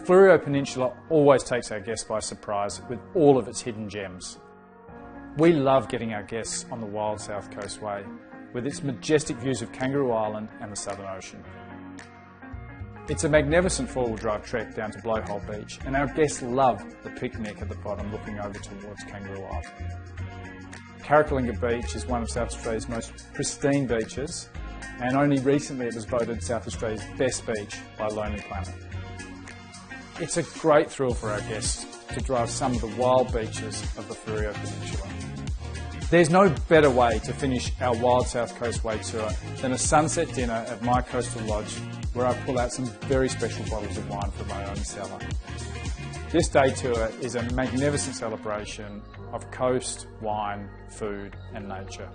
Fleurieu Peninsula always takes our guests by surprise with all of its hidden gems. We love getting our guests on the wild South Coast Way, with its majestic views of Kangaroo Island and the Southern Ocean. It's a magnificent four-wheel drive trek down to Blowhole Beach, and our guests love the picnic at the bottom looking over towards Kangaroo Island. Carrickalinga Beach is one of South Australia's most pristine beaches, and only recently it was voted South Australia's best beach by Lonely Planet. It's a great thrill for our guests to drive some of the wild beaches of the Fleurieu Peninsula. There's no better way to finish our Wild South Coast Way tour than a sunset dinner at my coastal lodge, where I pull out some very special bottles of wine from my own cellar. This day tour is a magnificent celebration of coast, wine, food and nature.